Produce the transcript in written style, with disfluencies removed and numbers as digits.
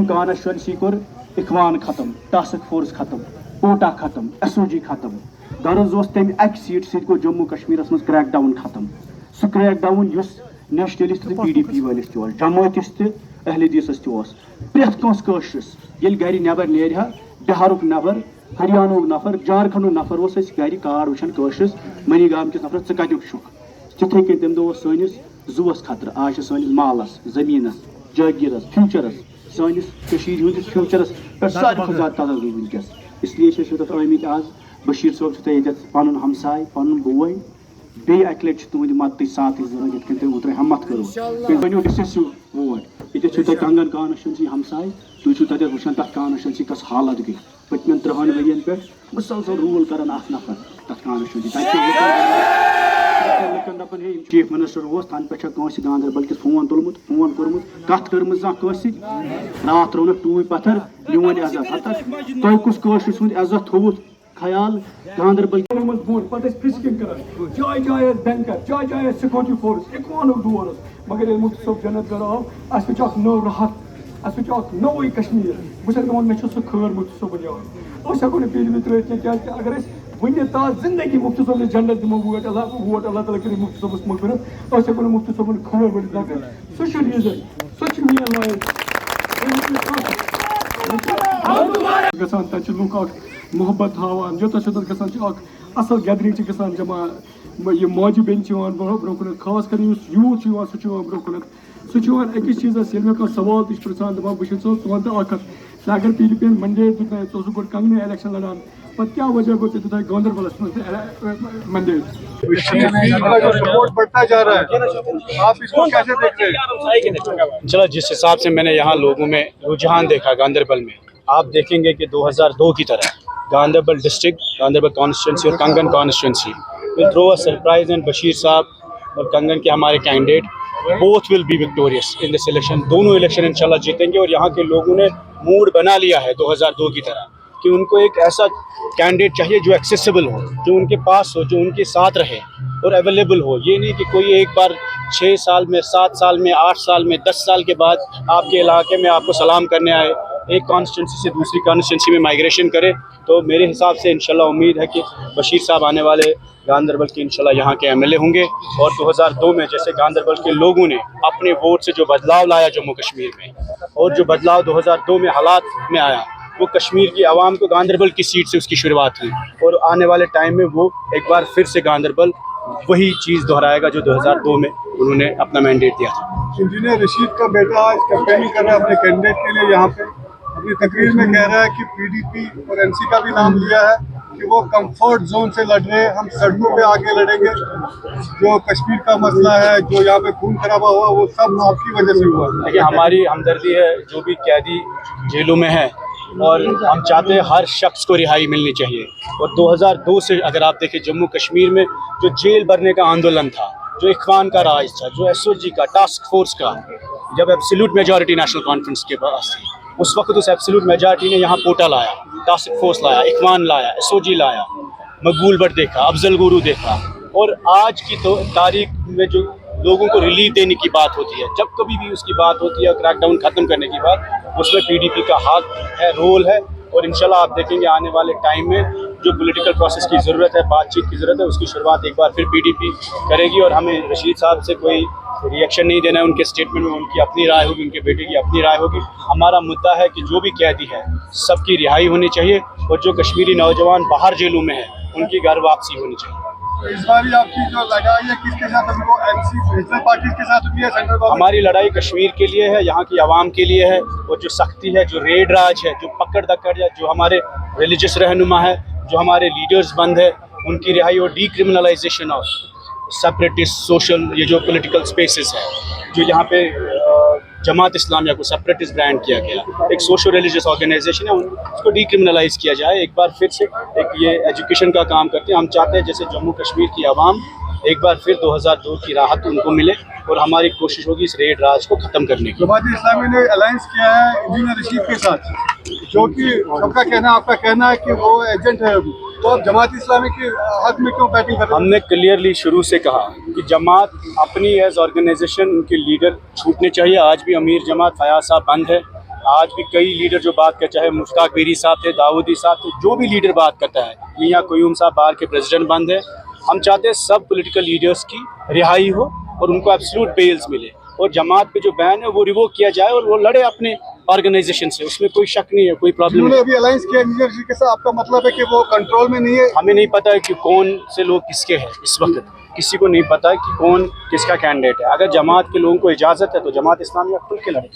Constituency core इखवान खत्म, task force खत्म, कोटा खत्म, SOG खत्म, गरज ओस तम अक सीट सत गो जम्मू कश्मीर मज क्रैक डाउन खत्म। सह क्रैक डाउन नेशनलिस्ट तो PDP वालिस तोस जमातिस तो अहलदीस तोस प्रेथ कंस ये गर नबर नेहा बिहारुक नफर, हरियाणुक नफर, झारखंड नफर उस गर कार्ड वुचान मनीगाम किस नफर च कत्युक छुक तिथे कन तम दो सनिस जुवस खतर आज सनिस मालस जमीनस जागीरस फ्यूचरस सनिस फ्यूचरस पे सारे खुद ज्यादा तवज्जो वनकस इसलिए तथ आमित आज बशीर सोब ये पन हमसाय पन बोय बे अक लट तुंद मत साथ जरूरत तुम उतर हमत करो बनो डिसिसिव वोट ये कंगन कॉन्स्टिट्यूंसी हमसाय तुम तक वुचान तथ कॉन्स्टिट्यूंसी कस हालत गई पतम 3 वन पे मुसलसल रूल कर नफर तथ कॉन्स्टिट्यूंसी चीफ मिनिस्टर तन पे गांधरबल किस फोन तुलमुत फोन कोर्मुत कत कर्म रात रोन टूप पत्थर वन इज्जत हत तुम कुछ कशर सुंद इज्जत थोत ख्याल गांधरबल जाय जाय बैंकर जाय जाय सिक्योरिटी फोर्स इकवान दौर मगर मुफ्ती सोब जनत घर आव अस नो राहत अस नोई कश्मीर बहुत मे सह खर मुफ्ती सोबन याद हेको नी पीर त्रित क्या अगर वन ताज जिंदगी मुफ्ती सोबन जन्नत दिमो वोट अल्लाह ताला कर मुफ्ती सोबस मगफिरत हेको मुफ्ती सोबन खर वरित लगे सह रीजन सह मेन लायक तक लूक मोहब्बत हावान योत गसान असल गैदरिंग गसान जमा ये मौजू बेन ब्रो कुन खास कर यूथ सह ब्रो कुन सह अकिस चीज़ ये मे सवाल तह पृछान दपान बशीर सोब वन तो अगर PDP मंडेट दित गो कंगने इलेक्शन लड़ान पे क्या वजह गो दिता गांधरबलस मंडेट सपोर्ट बढ़ता जा रहा है, आप इसको कैसे देख रहे हैं? चलो जिस हिसाब से मैंने यहाँ लोगों में रुझान देखा गांधरबल में, आप देखेंगे कि 2002 की तरह गांधरबल डिस्ट्रिक्ट, गांधरबल कॉन्स्टिट्यूंसी और Kangan constituency will throw a surprise and Bashir साहब और कंगन के हमारे candidate both will be victorious in this election. दोनों इलेक्शन इंशाल्लाह जीतेंगे और यहाँ के लोगों ने मूड बना लिया है 2002 की तरह कि उनको एक ऐसा कैंडिडेट चाहिए जो एक्सेसिबल हो, जो उनके पास हो, जो उनके साथ रहे और अवेलेबल हो। ये नहीं कि कोई एक बार 6 साल में, 7 साल में, 8 साल में, 10 साल के बाद आपके इलाके में आपको सलाम करने आए एक कॉन्स्टिट्यूंसी से दूसरी कॉन्स्टिट्यूंसी में माइग्रेशन करे, तो मेरे हिसाब से इंशाल्लाह उम्मीद है कि बशीर साहब आने वाले गांदरबल के इंशाल्लाह यहाँ के एमएलए होंगे। और 2002 में जैसे गांदरबल के लोगों ने अपने वोट से जो बदलाव लाया जम्मू कश्मीर में, और जो बदलाव 2002 में हालात में आया, वो कश्मीर की आवाम को गांदरबल की सीट से उसकी शुरुआत हुई, और आने वाले टाइम में वो एक बार फिर से गांदरबल वही चीज़ दोहराएगा जो 2002 में उन्होंने अपना मैंडेट दिया था। इंजीनियर रशीद का बेटा आज कैंपेनिंग कर रहा है अपने कैंडिडेट के लिए यहाँ पे, अपनी तकरीर में कह रहा है कि पीडीपी और एनसी का भी नाम लिया है कि वो कंफर्ट जोन से लड़ रहे हैं, हम सड़कों पे आके लड़ेंगे, जो कश्मीर का मसला है, जो यहाँ पे खून खराबा हुआ, वो सब आपकी वजह से हुआ। देखिए, हमारी हमदर्दी है जो भी कैदी जेलों में है, और हम चाहते हैं हर शख्स को रिहाई मिलनी चाहिए। और 2002 से अगर आप देखें जम्मू कश्मीर में जो जेल भरने का आंदोलन था, जो इख्वान का राज था, जो एसओजी का, टास्क फोर्स का, जब एब्सोल्यूट मेजॉरिटी नेशनल कॉन्फ्रेंस के पास थी, उस वक्त उस एब्सोल्यूट मेजॉरिटी ने यहाँ पोटा लाया, टास्क फोर्स लाया, इख्वान लाया, एसओजी लाया, मकबूल भट्ट देखा, अफजल गुरु देखा। और आज की तो तारीख में जो लोगों को रिलीफ देने की बात होती है, जब कभी भी उसकी बात होती है क्रैकडाउन ख़त्म करने की बात, उसमें पीडीपी का हाथ है, रोल है। और इंशाल्लाह आप देखेंगे आने वाले टाइम में जो पॉलिटिकल प्रोसेस की ज़रूरत है, बातचीत की ज़रूरत है, उसकी शुरुआत एक बार फिर पीडीपी करेगी। और हमें रशीद साहब से कोई रिएक्शन नहीं देना है, उनके स्टेटमेंट में उनकी अपनी राय होगी, उनके बेटे की अपनी राय होगी। हमारा मुद्दा है कि जो भी कैदी है सबकी रिहाई होनी चाहिए, और जो कश्मीरी नौजवान बाहर जेलों में है उनकी घर वापसी होनी चाहिए। इस बार आपकी जो लड़ाई है किसके साथ, अभी वो एनसी नेशनल पार्टी के साथ हुई है, सेंट्रल गवर्नमेंट? हमारी लड़ाई कश्मीर के लिए है, यहाँ की आवाम के लिए है। और जो सख्ती है, जो रेड राज है, जो पकड़ दकड़ है, जो हमारे रिलीजियस रहनुमा है, जो हमारे लीडर्स बंद है, उनकी रिहाई और डीक्रिमिनलाइजेशन ऑफ सेपरेटिस्ट सोशल, ये जो पॉलिटिकल स्पेसेस है, जो यहाँ पे जमात इस्लामिया को सेपरेटिस्ट ब्रांड किया गया, एक सोशल रिलीजियस ऑर्गेनाइजेशन है, उसको डीक्रिमिनलाइज किया जाए। एक बार फिर से एक ये एजुकेशन का काम करते हैं। हम चाहते हैं जैसे जम्मू कश्मीर की आवाम एक बार फिर 2002 की राहत उनको मिले, और हमारी कोशिश होगी इस रेड राज को ख़त्म करने की। जमात इस्लामी ने अलायंस किया है इंजीनियर रशीद के साथ, जो कि सबका कहना, आपका कहना है कि वो एजेंट है अभी, तो आप जमात इस्लामी के हक में क्यों बैटिंग कर रहे हैं? हमने क्लियरली शुरू से कहा कि जमात अपनी एज ऑर्गेनाइजेशन, उनके लीडर छूटने चाहिए। आज भी अमीर जमात फयाज साहब बंद है, आज भी कई लीडर जो बात कर, चाहे मुश्ताक बेरी साहब थे, दाऊदी साहब थे, जो भी लीडर बात करता है, मियां क्यूम साहब बाहर के प्रेसिडेंट बंद है। हम चाहते हैं सब पॉलिटिकल लीडर्स की रिहाई हो और उनको एब्सोल्यूट बेल्स मिले, और जमात पे जो बैन है वो रिवोक किया जाए, और वो लड़े अपने ऑर्गेनाइजेशन से, उसमें कोई शक नहीं है, कोई प्रॉब्लम उन्होंने नहीं। अभी अलायंस किया इंजीनियर रशीद के साथ, आपका मतलब है कि वो कंट्रोल में नहीं है? हमें नहीं पता है कि कौन से लोग किसके हैं इस वक्त, किसी को नहीं पता है कि कौन किसका कैंडिडेट है। अगर जमात के लोगों को इजाज़त है तो जमात इस्लामिया खुल के लड़े।